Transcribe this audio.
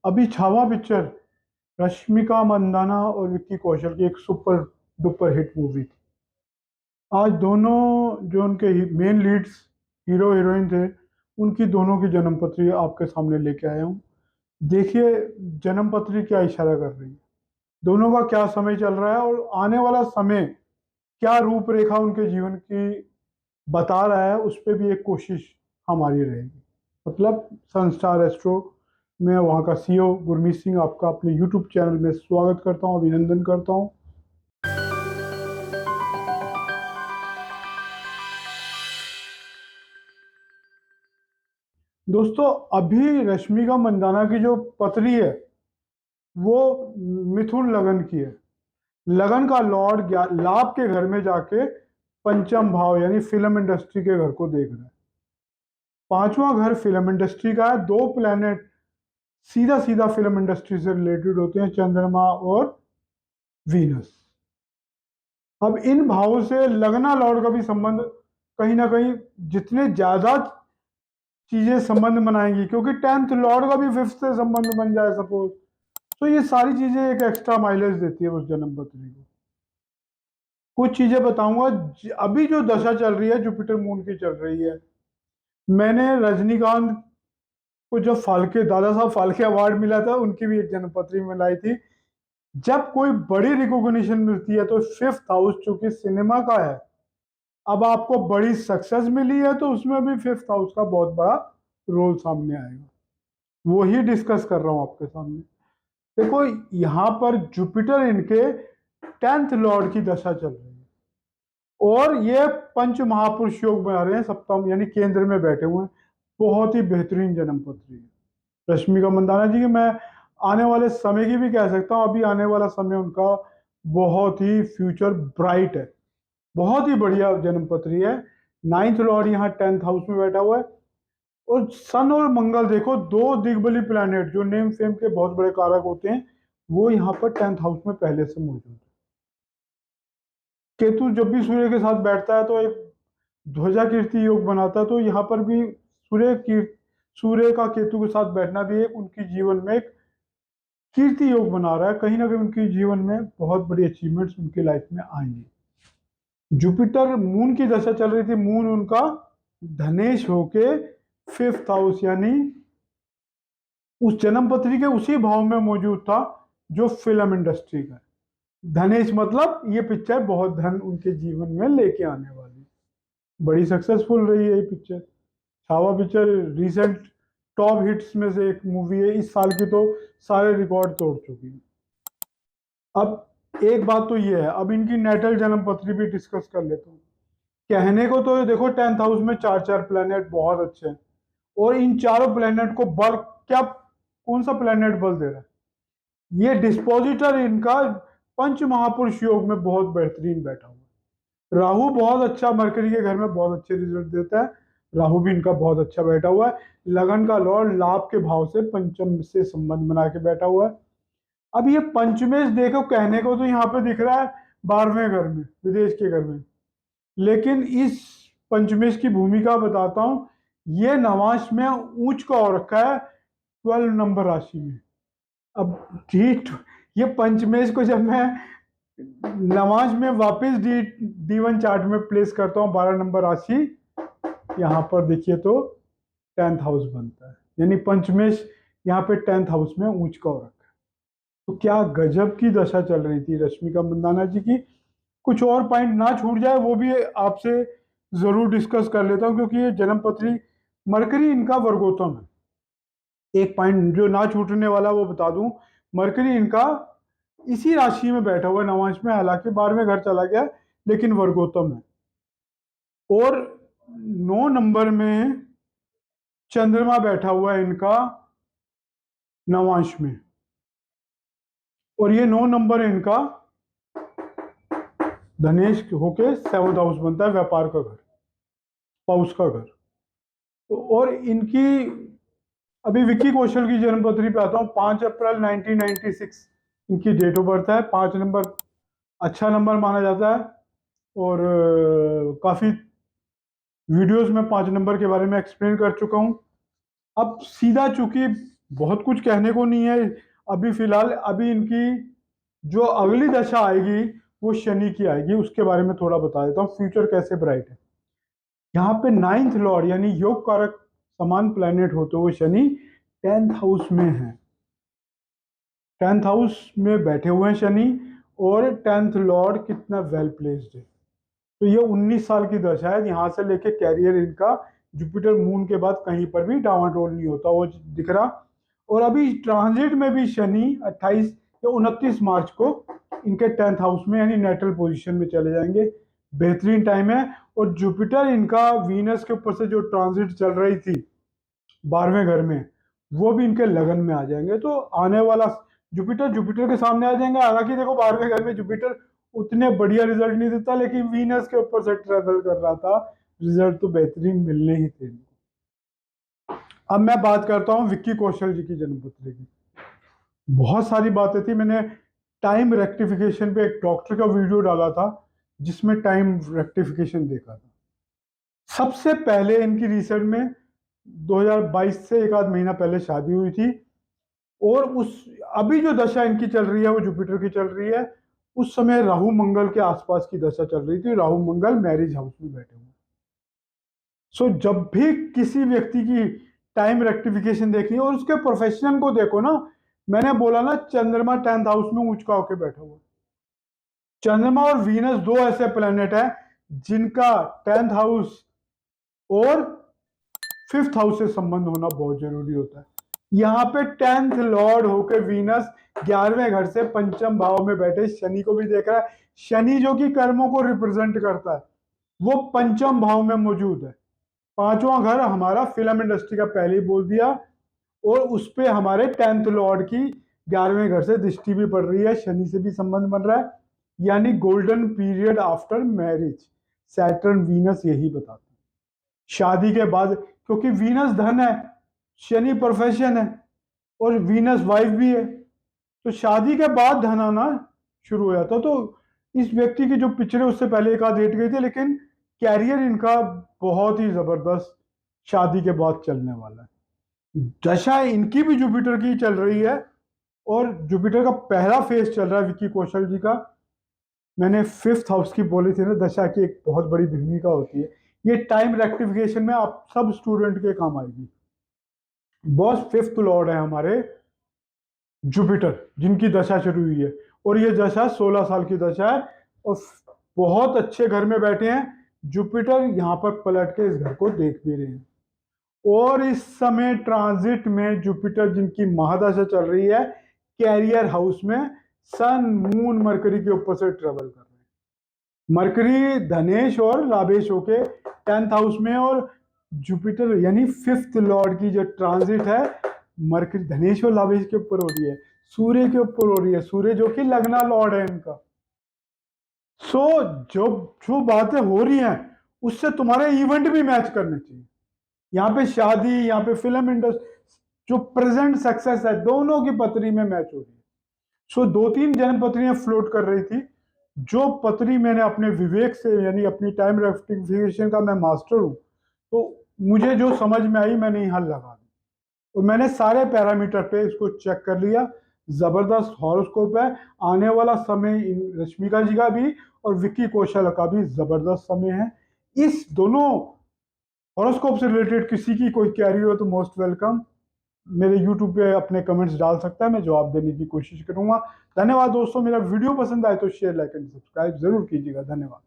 अभी छावा पिक्चर रश्मिका मंदाना और विक्की कौशल की एक सुपर डुपर हिट मूवी थी। आज दोनों जो उनके मेन लीड्स हीरो हीरोइन थे, उनकी दोनों की जन्म पत्री आपके सामने लेके आया हूँ। देखिए जन्म पत्री क्या इशारा कर रही है, दोनों का क्या समय चल रहा है और आने वाला समय क्या रूपरेखा उनके जीवन की बता रहा है, उस पर भी एक कोशिश हमारी रहेगी। मतलब सनस्टार एस्ट्रो मैं वहाँ का सीईओ गुरमीत सिंह आपका अपने यूट्यूब चैनल में स्वागत करता हूँ, अभिनंदन करता हूँ। दोस्तों, अभी रश्मिका मंदाना की जो पत्री है वो मिथुन लगन की है। लगन का लॉर्ड लाभ के घर में जाके पंचम भाव यानी फिल्म इंडस्ट्री के घर को देख रहा है। पांचवा घर फिल्म इंडस्ट्री का है। दो प्लेनेट सीधा सीधा फिल्म इंडस्ट्री से रिलेटेड होते हैं, चंद्रमा और वीनस। अब इन भावों से लगना लॉर्ड का भी संबंध कहीं ना कहीं जितने ज्यादा चीजें संबंध बनाएंगी, क्योंकि टेंथ लॉर्ड का भी फिफ्थ से संबंध बन जाए सपोज, तो ये सारी चीजें एक एक्स्ट्रा माइलेज देती है उस जन्म पत्री को। कुछ चीजें बताऊंगा। अभी जो दशा चल रही है जुपिटर मून की चल रही है। मैंने रजनीकांत को जब फाल्के दादा साहब फाल्के अवार्ड मिला था, उनकी भी एक जन्म पत्री में लाई थी। जब कोई बड़ी रिकॉग्निशन मिलती है तो फिफ्थ हाउस चूंकि सिनेमा का है, अब आपको बड़ी सक्सेस मिली है तो उसमें भी फिफ्थ हाउस का बहुत बड़ा रोल सामने आएगा। वो ही डिस्कस कर रहा हूं आपके सामने। देखो, यहां पर जुपिटर इनके टेंथ लॉर्ड की दशा चल रही है और ये पंच महापुरुष योग बना रहे हैं सप्तम यानी केंद्र में बैठे हुए हैं। बहुत ही बेहतरीन जन्म पत्री है रश्मिका मंदाना जी की। मैं आने वाले समय की भी कह सकता हूँ, अभी आने वाला समय उनका बहुत ही फ्यूचर ब्राइट है। बहुत ही बढ़िया जन्म पत्री है। नाइन्थ लॉर्ड यहाँ टेंथ हाउस में बैठा हुआ है और सन और मंगल देखो, दो दिग्बली प्लैनेट जो नेम फेम के बहुत बड़े कारक होते हैं, वो यहाँ पर टेंथ हाउस में पहले से मौजूद है। केतु जब भी सूर्य के साथ बैठता है तो एक ध्वजा कीर्ति योग बनाता है, तो यहाँ पर भी सूर्य का केतु के साथ बैठना भी एक उनकी जीवन में एक कीर्ति योग बना रहा है। कहीं ना कहीं उनके जीवन में बहुत बड़ी अचीवमेंट्स उनकी लाइफ में आएंगी। जुपिटर मून की दशा चल रही थी। मून उनका धनेश होके फिफ्थ हाउस यानी उस जन्म पत्री के उसी भाव में मौजूद था जो फिल्म इंडस्ट्री का है। धनेश मतलब ये पिक्चर बहुत धन उनके जीवन में लेके आने वाली, बड़ी सक्सेसफुल रही है ये picture. Chhaava picture recent top hits में से एक मूवी है इस साल की, तो सारे रिकॉर्ड तोड़ चुकी है। अब एक बात तो ये है, अब इनकी नेटल जन्म पत्री भी डिस्कस कर लेता हूँ। कहने को तो देखो टेंथ हाउस में चार चार प्लेनेट बहुत अच्छे हैं और इन चारों प्लेनेट को बल क्या, कौन सा प्लेनेट बल दे रहा है? ये डिस्पोजिटर इनका पंच महापुरुष योग में बहुत बेहतरीन बैठा हुआ है। राहु बहुत अच्छा मरकरी के घर में बहुत अच्छे रिजल्ट देता है। राहु भी इनका बहुत अच्छा बैठा हुआ है। लगन का लॉर्ड लाभ के भाव से पंचम से संबंध बना के बैठा हुआ है। अब ये पंचमेश देखो, कहने को तो यहाँ पे दिख रहा है 12वें घर में, विदेश के घर में, लेकिन इस पंचमेश की भूमिका बताता हूं। ये नवांश में उच्च का हो रखा है 12 नंबर राशि में। अब ठीक ये पंचमेश को जब मैं नवांश में वापस डी वन चार्ट में प्लेस करता हूँ 12 नंबर राशि, यहाँ पर देखिए तो टेंथ हाउस बनता है, यानी पंचमेश यहाँ पे टेंथ हाउस में ऊंच का हो रखा है। तो क्या गजब की दशा चल रही थी रश्मिका मंदाना जी की। कुछ और पॉइंट ना छूट जाए वो भी आपसे जरूर डिस्कस कर लेता हूँ, क्योंकि ये जन्म पत्री मरकरी इनका वर्गोत्तम है। एक पॉइंट जो ना छूटने वाला वो बता दूं, मरकरी इनका इसी राशि में बैठा हुआ है नवांश में, हालांकि 12वें घर चला गया लेकिन वर्गोत्तम है। और 9 नंबर में चंद्रमा बैठा हुआ है इनका नवांश में, और ये 9 नंबर इनका धनेश होके सेवंथ हाउस बनता है, व्यापार का घर, पाउस का घर। तो और इनकी अभी विक्की कौशल की जन्मपत्री पे आता हूँ। 5 अप्रैल 1996 इनकी डेट ऑफ बर्थ है। 5 नंबर अच्छा नंबर माना जाता है और काफी वीडियोस में 5 नंबर के बारे में एक्सप्लेन कर चुका हूँ। अब सीधा चूंकि बहुत कुछ कहने को नहीं है अभी फिलहाल। अभी इनकी जो अगली दशा आएगी वो शनि की आएगी, उसके बारे में थोड़ा बता देता हूँ, फ्यूचर कैसे ब्राइट है। यहाँ पे नाइन्थ लॉर्ड यानी योग कारक समान प्लेनेट होते हुए शनि 10th हाउस में है। 10th हाउस में बैठे हुए हैं शनि, और 10th लॉर्ड कितना वेल प्लेस्ड है। तो ये 19 साल की दशा है, यहाँ से लेके कैरियर इनका जुपिटर मून के बाद कहीं पर भी डावाडोल नहीं होता, वो दिख रहा। और अभी ट्रांजिट में भी शनि 28 या 29 मार्च को इनके 10th हाउस में यानी नेट्रल पोजीशन में चले जाएंगे। बेहतरीन टाइम है। और जुपिटर इनका वीनस के ऊपर से जो ट्रांजिट चल रही थी 12वें घर में, वो भी इनके लगन में आ जाएंगे। तो आने वाला जुपिटर जुपिटर के सामने आ जाएंगे। हालांकि देखो 12वें घर में जुपिटर उतने बढ़िया रिजल्ट नहीं देता, लेकिन वीनस के ऊपर से ट्रेवल कर रहा था, रिजल्ट तो बेहतरीन मिलने ही थे। अब मैं बात करता हूँ विक्की कौशल जी की जन्मपत्री की। बहुत सारी बातें थी, मैंने टाइम रेक्टिफिकेशन पे एक डॉक्टर का वीडियो डाला था जिसमें टाइम रेक्टिफिकेशन देखा था। सबसे पहले इनकी रिसेंट में 2022 से एक आध महीना पहले शादी हुई थी, और उस अभी जो दशा इनकी चल रही है वो जुपिटर की चल रही है। उस समय राहु मंगल के आसपास की दशा चल रही थी, राहु मंगल मैरिज हाउस में बैठे हुए। सो जब भी किसी व्यक्ति की टाइम रेक्टिफिकेशन देखनी है, और उसके प्रोफेशन को देखो ना, मैंने बोला ना चंद्रमा 10th हाउस में ऊंचका होकर बैठा हुआ। चंद्रमा और वीनस दो ऐसे प्लेनेट है जिनका 10th हाउस और 5th हाउस से संबंध होना बहुत जरूरी होता है। यहाँ पे 10th लॉर्ड होकर वीनस 11वें घर से पंचम भाव में बैठे शनि को भी देख रहा है। शनि जो कि कर्मों को रिप्रेजेंट करता है वो पंचम भाव में मौजूद है। पांचवां घर हमारा फिल्म इंडस्ट्री का पहले ही बोल दिया, और उस पे हमारे 10th लॉर्ड की 11वें घर से दृष्टि भी पड़ रही है, शनि से भी संबंध बन रहा है, यानी golden period after marriage. Saturn Venus यही बताता है शादी के बाद, क्योंकि वीनस धन है, शनि प्रोफेशन है, और वीनस वाइफ भी है। तो शादी के बाद धन आना शुरू हो जाता। तो इस व्यक्ति की जो पिक्चर उससे पहले एक आध डेट गई थी, लेकिन कैरियर इनका बहुत ही जबरदस्त शादी के बाद चलने वाला है। दशा इनकी भी जुपिटर की चल रही है, और जुपिटर का पहला फेज चल रहा है विक्की कौशल जी का। मैंने 5th हाउस की बोली थी ना, दशा की एक बहुत बड़ी भूमिका होती है। ये टाइम रेक्टिफिकेशन में आप सब स्टूडेंट के काम आएगी। बॉस 5th लॉर्ड है हमारे जुपिटर, जिनकी दशा शुरू हुई है, और ये दशा 16 साल की दशा है, और बहुत अच्छे घर में बैठे हैं। जुपिटर यहाँ पर पलट के इस घर को देख भी रहे हैं, और इस समय ट्रांजिट में जुपिटर जिनकी महादशा चल रही है कैरियर हाउस में, सन मून मरकरी के ऊपर से ट्रेवल कर रहे हैं। मरकरी धनेश और लाभेश होके 10th हाउस में, और जुपिटर यानी 5th लॉर्ड की जो ट्रांजिट है मरकरी धनेश और लाभेश के ऊपर हो रही है, सूर्य के ऊपर हो रही है, सूर्य जो कि लग्ना लॉर्ड है इनका। सो जो जो बातें हो रही हैं उससे तुम्हारे इवेंट भी मैच करने चाहिए। यहाँ पे शादी, यहाँ पे फिल्म इंडस्ट्री, जो प्रेजेंट सक्सेस है, दोनों की पत्री में मैच हो रही है। सो 2-3 जन्म पत्रियां फ्लोट कर रही थी। जो पत्री मैंने अपने विवेक से यानी अपनी टाइम रेक्टिफिकेशन का मैं मास्टर हूं, तो मुझे जो समझ में आई मैंने यहाँ लगा दी, और मैंने सारे पैरामीटर पे इसको चेक कर लिया। जबरदस्त हॉरोस्कोप है। आने वाला समय रश्मिका जी का भी और विक्की कौशल का भी जबरदस्त समय है। इस दोनों हॉरोस्कोप से रिलेटेड किसी की कोई क्वेरी हो तो मोस्ट वेलकम, मेरे यूट्यूब पे अपने कमेंट्स डाल सकता है, मैं जवाब देने की कोशिश करूंगा। धन्यवाद दोस्तों, मेरा वीडियो पसंद आए तो शेयर, लाइक एंड सब्सक्राइब जरूर कीजिएगा। धन्यवाद।